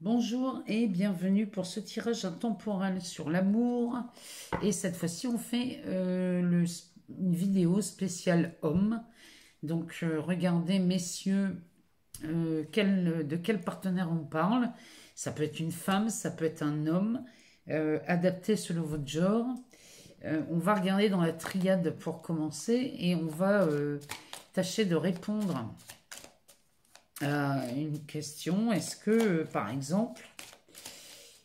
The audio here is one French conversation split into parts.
Bonjour et bienvenue pour ce tirage intemporel sur l'amour. Et cette fois-ci, on fait une vidéo spéciale homme. Donc, regardez, messieurs, de quel partenaire on parle. Ça peut être une femme, ça peut être un homme, adapté selon votre genre. On va regarder dans la triade pour commencer et on va tâcher de répondre à une question. Est-ce que, par exemple,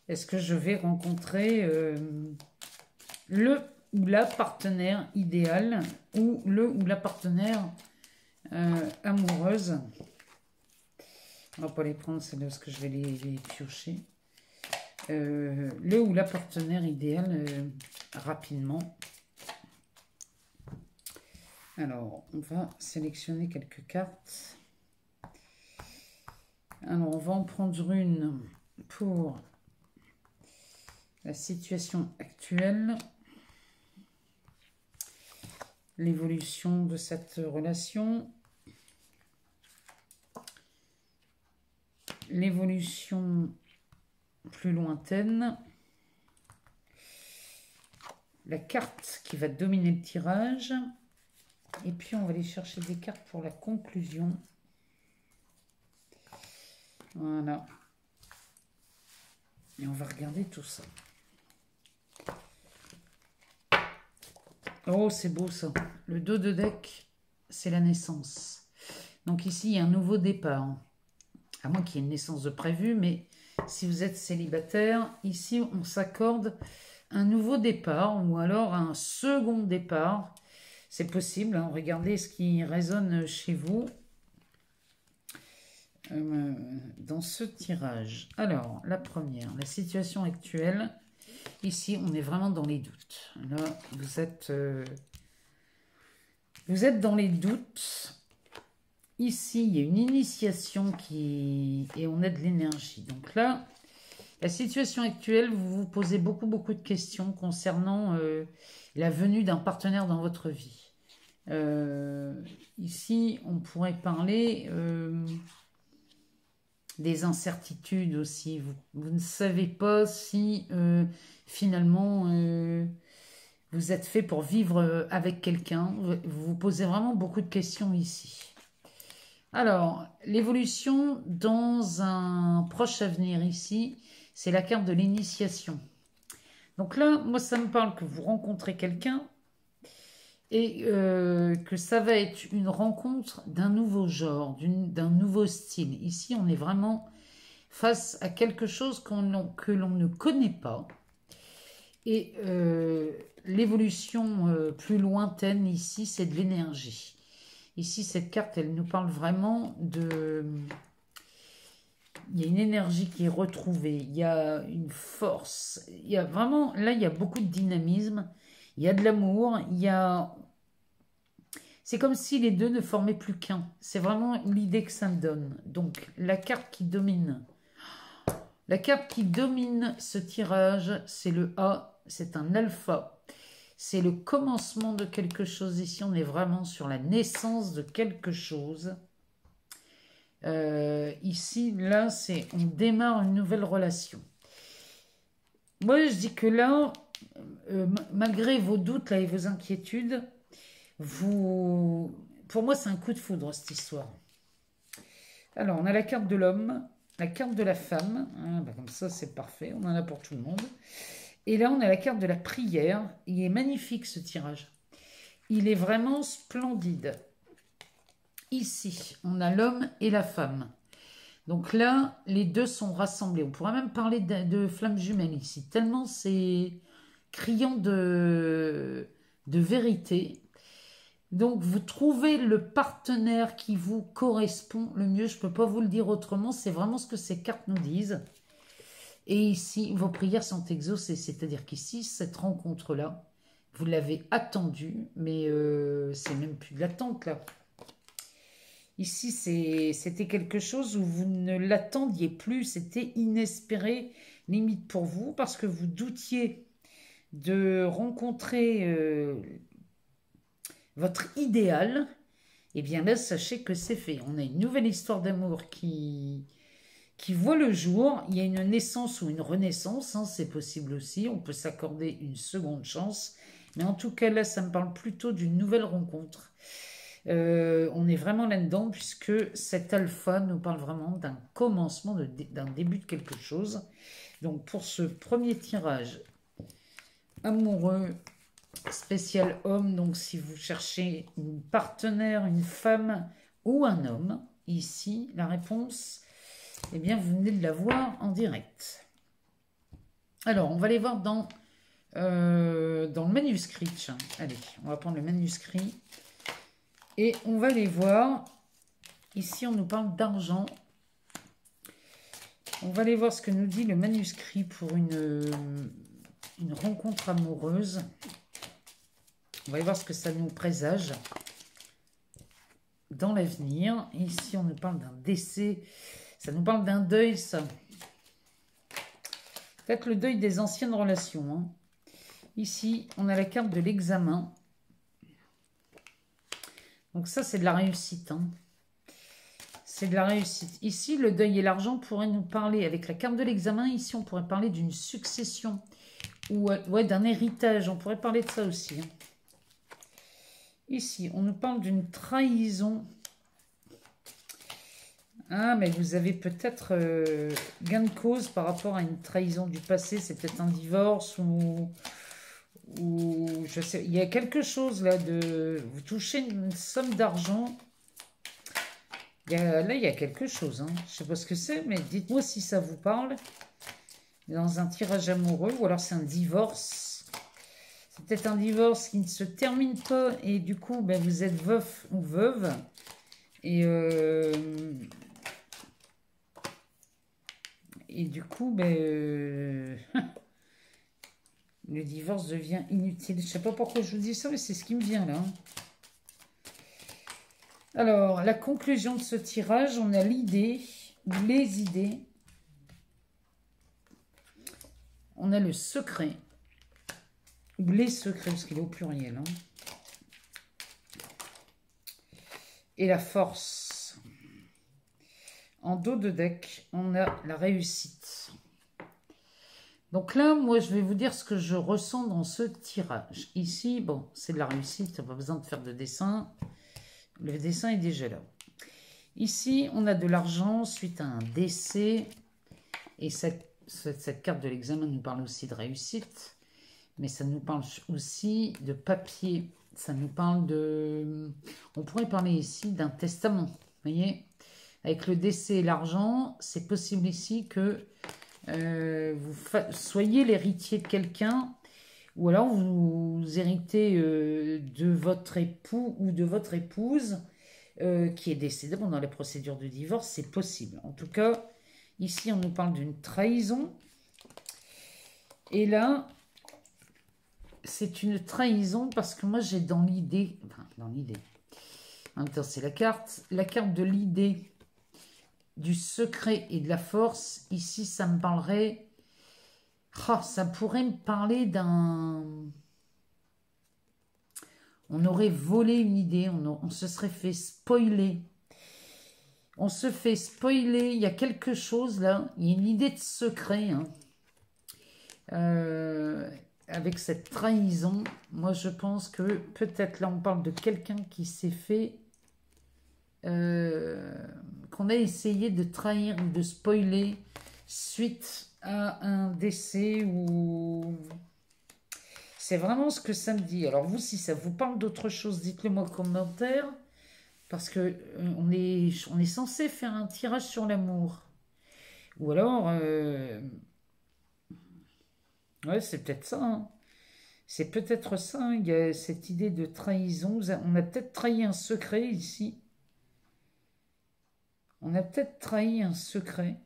est-ce que je vais rencontrer le ou la partenaire idéale ou le ou la partenaire amoureuse? On va pas les prendre, c'est là parce que je vais les piocher. Le ou la partenaire idéale rapidement. Alors, on va sélectionner quelques cartes. Alors, on va en prendre une pour la situation actuelle, l'évolution de cette relation, l'évolution plus lointaine, la carte qui va dominer le tirage, et puis on va aller chercher des cartes pour la conclusion. Voilà. Et on va regarder tout ça. Oh, c'est beau ça. Le dos de deck, c'est la naissance. Donc ici, il y a un nouveau départ. À moins qu'il y ait une naissance de prévu, mais si vous êtes célibataire, ici, on s'accorde un nouveau départ ou alors un second départ. C'est possible, hein. Regardez ce qui résonne chez vous dans ce tirage. Alors, la première, la situation actuelle. Ici, on est vraiment dans les doutes. Là, vous êtes dans les doutes. Ici, il y a une initiation et on a de l'énergie. Donc là, la situation actuelle, vous vous posez beaucoup de questions concernant la venue d'un partenaire dans votre vie. Ici, on pourrait parler des incertitudes aussi. Vous ne savez pas si finalement vous êtes fait pour vivre avec quelqu'un. Vous vous posez vraiment beaucoup de questions ici. Alors, l'évolution dans un proche avenir ici, c'est la carte de l'initiation. Donc là, moi, ça me parle que vous rencontrez quelqu'un et que ça va être une rencontre d'un nouveau genre, d'un nouveau style. Ici, on est vraiment face à quelque chose que l'on ne connaît pas. Et l'évolution plus lointaine ici, c'est de l'énergie. Ici, cette carte, elle nous parle vraiment de... Il y a une énergie qui est retrouvée, il y a une force, il y a vraiment... Là, il y a beaucoup de dynamisme, il y a de l'amour, il y a... C'est comme si les deux ne formaient plus qu'un. C'est vraiment l'idée que ça me donne. Donc, la carte qui domine. La carte qui domine ce tirage, c'est le A, c'est un alpha. C'est le commencement de quelque chose. Ici, on est vraiment sur la naissance de quelque chose. Ici, là, on démarre une nouvelle relation. Moi, je dis que là, malgré vos doutes là, et vos inquiétudes, pour moi, c'est un coup de foudre, cette histoire. Alors, on a la carte de l'homme, la carte de la femme. Hein, bah, comme ça, c'est parfait. On en a pour tout le monde. Et là, on a la carte de la prière. Il est magnifique, ce tirage. Il est vraiment splendide. Ici, on a l'homme et la femme. Donc là, les deux sont rassemblés. On pourrait même parler de flammes jumelles ici. Tellement c'est criant de vérité. Donc, vous trouvez le partenaire qui vous correspond le mieux. Je ne peux pas vous le dire autrement. C'est vraiment ce que ces cartes nous disent. Et ici, vos prières sont exaucées. C'est-à-dire qu'ici, cette rencontre-là, vous l'avez attendue, mais c'est même plus de l'attente, là. Ici, c'était quelque chose où vous ne l'attendiez plus. C'était inespéré, limite pour vous, parce que vous doutiez de rencontrer votre idéal. Et bien là, sachez que c'est fait. On a une nouvelle histoire d'amour qui qui voit le jour. Il y a une naissance ou une renaissance, hein, c'est possible aussi. On peut s'accorder une seconde chance. Mais en tout cas, là, ça me parle plutôt d'une nouvelle rencontre. On est vraiment là-dedans puisque cet alpha nous parle vraiment d'un commencement, d'un début de quelque chose. Donc pour ce premier tirage amoureux spécial homme, donc si vous cherchez une partenaire, une femme ou un homme, ici la réponse, eh bien vous venez de la voir en direct. Alors on va aller voir dans le manuscrit. Tiens. Allez, on va prendre le manuscrit. Et on va les voir. Ici, on nous parle d'argent. On va aller voir ce que nous dit le manuscrit pour une rencontre amoureuse. On va aller voir ce que ça nous présage dans l'avenir. Ici, on nous parle d'un décès. Ça nous parle d'un deuil, ça. Peut-être le deuil des anciennes relations. Hein. Ici, on a la carte de l'examen. Donc ça, c'est de la réussite. Hein. C'est de la réussite. Ici, le deuil et l'argent pourraient nous parler, avec la carte de l'examen, ici, on pourrait parler d'une succession. Ou ouais, d'un héritage. On pourrait parler de ça aussi. Hein. Ici, on nous parle d'une trahison. Ah, mais vous avez peut-être gain de cause par rapport à une trahison du passé. C'est peut-être un divorce ou je sais, il y a quelque chose là de... Vous touchez une somme d'argent. Là, il y a quelque chose. Hein. Je ne sais pas ce que c'est, mais dites-moi si ça vous parle. Dans un tirage amoureux, ou alors c'est un divorce. C'est peut-être un divorce qui ne se termine pas, et du coup, ben, vous êtes veuf ou veuve. Et du coup, ben... le divorce devient inutile. Je ne sais pas pourquoi je vous dis ça, mais c'est ce qui me vient là. Alors, la conclusion de ce tirage, on a l'idée, les idées. On a le secret. Ou les secrets, parce qu'il est au pluriel. Hein. Et la force. En dos de deck, on a la réussite. Donc là, moi, je vais vous dire ce que je ressens dans ce tirage. Ici, bon, c'est de la réussite, pas besoin de faire de dessin. Le dessin est déjà là. Ici, on a de l'argent suite à un décès. Et cette carte de l'examen nous parle aussi de réussite. Mais ça nous parle aussi de papier. Ça nous parle de... On pourrait parler ici d'un testament. Vous voyez ? Avec le décès et l'argent, c'est possible ici que... vous soyez l'héritier de quelqu'un ou alors vous héritez de votre époux ou de votre épouse qui est décédé pendant la procédure de divorce, c'est possible. En tout cas, ici on nous parle d'une trahison et là c'est une trahison parce que moi j'ai dans l'idée, en même temps c'est la carte de l'idée du secret et de la force. Ici, ça me parlerait... Oh, ça pourrait me parler d'un... On aurait volé une idée, on se serait fait spoiler. On se fait spoiler, il y a quelque chose là, il y a une idée de secret. Hein. Avec cette trahison, moi je pense que peut-être là on parle de quelqu'un qui s'est fait... qu'on a essayé de trahir ou de spoiler suite à un décès ou... C'est vraiment ce que ça me dit. Alors vous, si ça vous parle d'autre chose, dites-le moi en commentaire. Parce que on est censé faire un tirage sur l'amour. Ou alors... ouais, c'est peut-être ça. Hein. C'est peut-être ça. Hein. Il y a cette idée de trahison. On a peut-être trahi un secret ici. On a peut-être trahi un secret.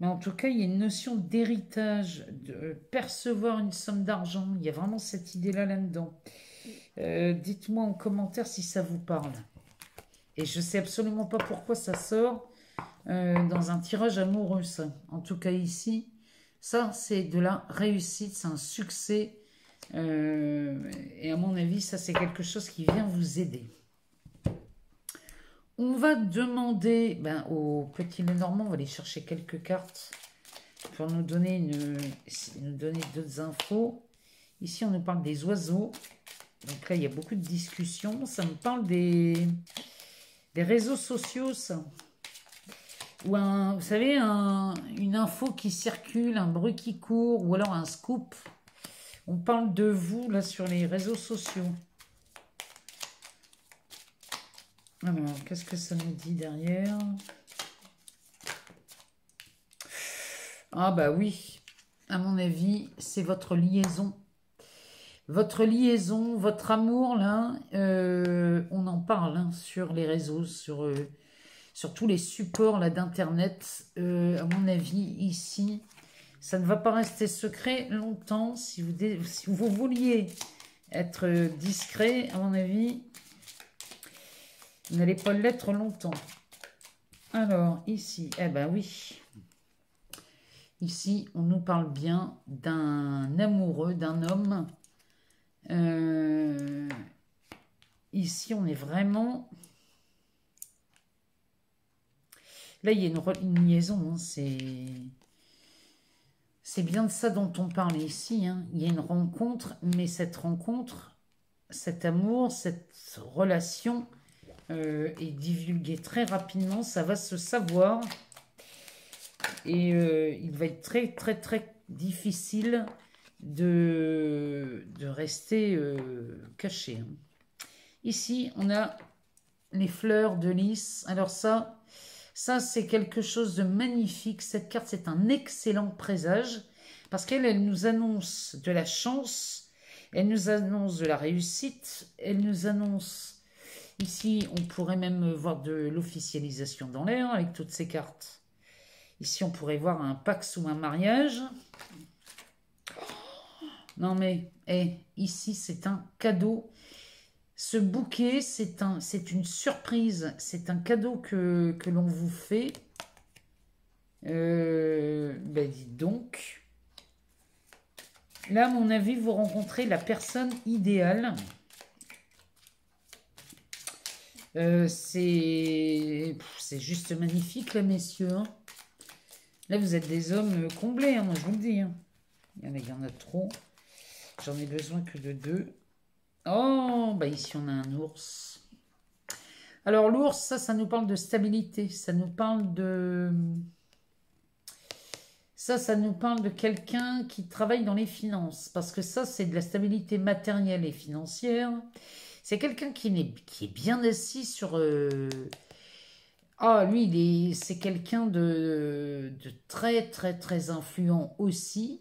Mais en tout cas, il y a une notion d'héritage, de percevoir une somme d'argent. Il y a vraiment cette idée-là là-dedans. Dites-moi en commentaire si ça vous parle. Et je ne sais absolument pas pourquoi ça sort dans un tirage amoureux, ça. En tout cas, ici, ça, c'est de la réussite, c'est un succès. Et à mon avis, ça, c'est quelque chose qui vient vous aider. On va demander au petit Lenormand, on va aller chercher quelques cartes pour nous donner d'autres infos. Ici, on nous parle des oiseaux. Donc là, il y a beaucoup de discussions. Ça me parle des réseaux sociaux, ça. Ou vous savez, une info qui circule, un bruit qui court, ou alors un scoop. On parle de vous, là, sur les réseaux sociaux. Alors, qu'est-ce que ça nous dit derrière? Ah bah oui, à mon avis, c'est votre liaison. Votre liaison, votre amour, là, on en parle hein, sur les réseaux, sur tous les supports là d'Internet. À mon avis, ici, ça ne va pas rester secret longtemps. Si vous vouliez être discret, à mon avis, vous n'allez pas l'être longtemps. Alors, ici, eh ben oui. Ici, on nous parle bien d'un amoureux, d'un homme. Ici, on est vraiment... Là, il y a une liaison. Hein, c'est bien de ça dont on parle ici. Hein. Il y a une rencontre, mais cette rencontre, cet amour, cette relation est divulguée très rapidement. Ça va se savoir. Et il va être très, très, très difficile de rester caché. Hein. Ici, on a les fleurs de lys. Alors ça c'est quelque chose de magnifique. Cette carte, c'est un excellent présage parce qu'elle nous annonce de la chance, elle nous annonce de la réussite, elle nous annonce... Ici, on pourrait même voir de l'officialisation dans l'air avec toutes ces cartes. Ici, on pourrait voir un pax ou un mariage. Non mais, ici, c'est un cadeau. Ce bouquet, c'est une surprise. C'est un cadeau que l'on vous fait. Dites donc. Là, à mon avis, vous rencontrez la personne idéale. C'est juste magnifique, là, messieurs. Hein. Là, vous êtes des hommes comblés, hein, moi, je vous le dis. Hein. Il y en a trop. J'en ai besoin que de 2. Oh, bah ici on a un ours. Alors l'ours, ça nous parle de stabilité. Ça nous parle de... Ça nous parle de quelqu'un qui travaille dans les finances. Parce que ça, c'est de la stabilité matérielle et financière. C'est quelqu'un qui est bien assis sur... Ah, lui, c'est quelqu'un de très, très, très influent aussi.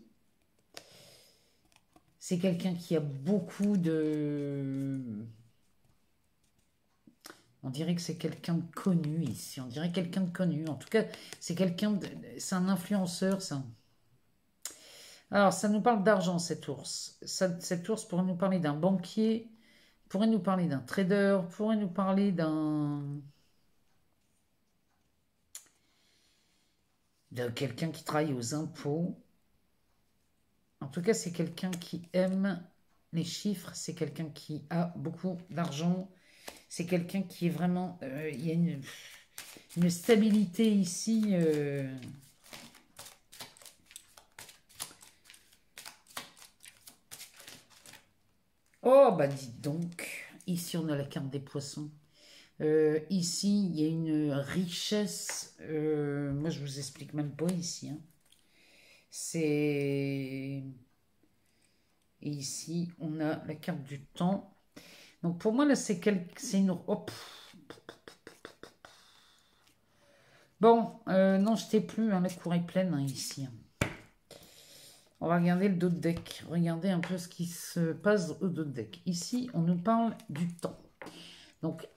C'est quelqu'un qui a beaucoup de... On dirait que c'est quelqu'un de connu ici. On dirait quelqu'un de connu. En tout cas, c'est quelqu'un de... C'est un influenceur, ça. Alors, ça nous parle d'argent, cet ours. Cet ours pourrait nous parler d'un banquier, pourrait nous parler d'un trader, pourrait nous parler de quelqu'un qui travaille aux impôts. En tout cas, c'est quelqu'un qui aime les chiffres, c'est quelqu'un qui a beaucoup d'argent, c'est quelqu'un qui est vraiment... il y a une stabilité ici. Oh, bah dites donc, ici on a la carte des poissons. Ici, il y a une richesse. Moi, je vous explique même pas ici. Hein. C'est... Et ici, on a la carte du temps. Donc, pour moi, là, c'est une... Hop. Bon, non, je t'ai plus. Hein, la cour est pleine hein, ici. Hein. On va regarder le dos de deck. Regardez un peu ce qui se passe au dos de deck. Ici, on nous parle du temps. Donc,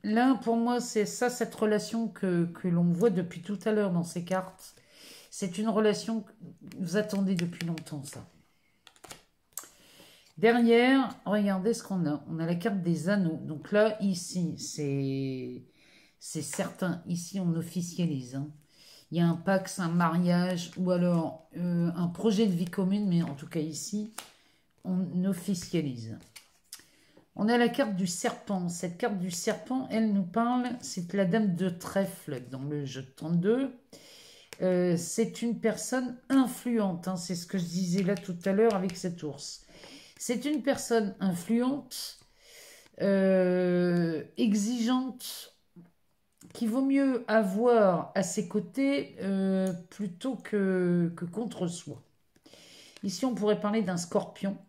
là, pour moi, c'est ça, cette relation que l'on voit depuis tout à l'heure dans ces cartes. C'est une relation que vous attendez depuis longtemps, ça. Derrière, regardez ce qu'on a. On a la carte des anneaux. Donc là, ici, c'est certain. Ici, on officialise. Hein. Il y a un pax, un mariage ou alors un projet de vie commune. Mais en tout cas, ici, on officialise. On a la carte du serpent. Cette carte du serpent, elle nous parle, c'est la dame de trèfle dans le jeu de 32. C'est une personne influente, hein, c'est ce que je disais là tout à l'heure avec cet ours. C'est une personne influente, exigeante, qu'il vaut mieux avoir à ses côtés plutôt que contre soi. Ici, on pourrait parler d'un scorpion.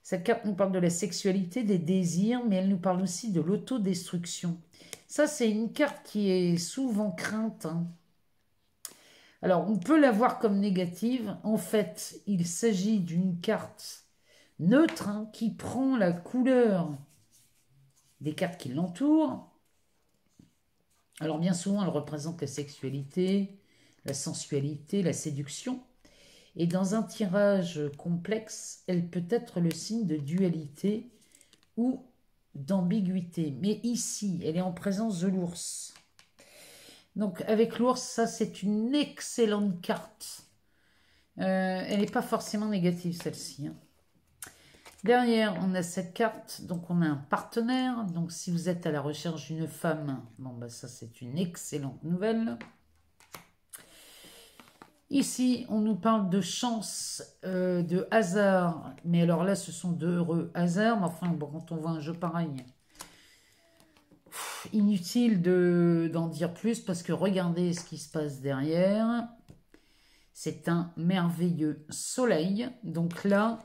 Cette carte nous parle de la sexualité, des désirs, mais elle nous parle aussi de l'autodestruction. Ça, c'est une carte qui est souvent crainte, hein. Alors, on peut la voir comme négative. En fait, il s'agit d'une carte neutre, hein, qui prend la couleur des cartes qui l'entourent. Alors, bien souvent, elle représente la sexualité, la sensualité, la séduction. Et dans un tirage complexe, elle peut être le signe de dualité ou d'ambiguïté. Mais ici, elle est en présence de l'ours. Donc avec l'ours, ça c'est une excellente carte. Elle n'est pas forcément négative celle-ci, hein. Derrière, on a cette carte, donc on a un partenaire. Donc si vous êtes à la recherche d'une femme, bon bah ça c'est une excellente nouvelle. Ici, on nous parle de chance, de hasard. Mais alors là, ce sont d'heureux hasards. Mais enfin, bon, quand on voit un jeu pareil, inutile d'en dire plus parce que regardez ce qui se passe derrière. C'est un merveilleux soleil. Donc là,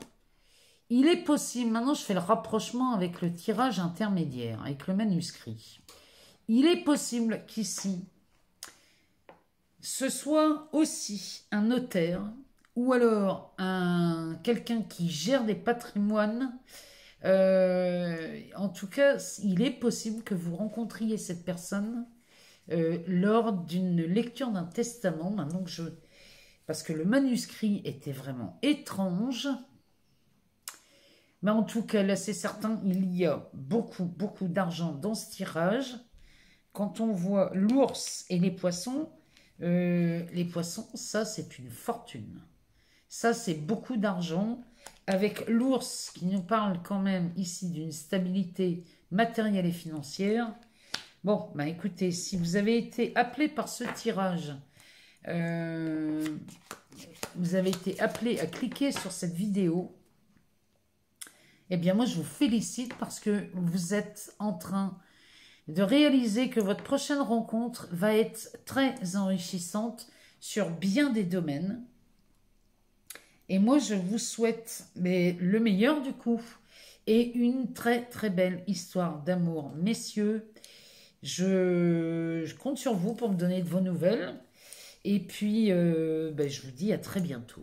il est possible, maintenant je fais le rapprochement avec le tirage intermédiaire, avec le manuscrit. Il est possible qu'ici, ce soit aussi un notaire ou alors quelqu'un qui gère des patrimoines. En tout cas, il est possible que vous rencontriez cette personne lors d'une lecture d'un testament. Maintenant que parce que le manuscrit était vraiment étrange. Mais en tout cas, là, c'est certain, il y a beaucoup, beaucoup d'argent dans ce tirage. Quand on voit l'ours et les poissons, ça, c'est une fortune. Ça, c'est beaucoup d'argent. Avec l'ours qui nous parle quand même ici d'une stabilité matérielle et financière. Bon, bah écoutez, si vous avez été appelé par ce tirage, vous avez été appelé à cliquer sur cette vidéo, eh bien moi je vous félicite parce que vous êtes en train de réaliser que votre prochaine rencontre va être très enrichissante sur bien des domaines. Et moi je vous souhaite le meilleur du coup et une très très belle histoire d'amour. Messieurs, je compte sur vous pour me donner de vos nouvelles. Et puis je vous dis à très bientôt.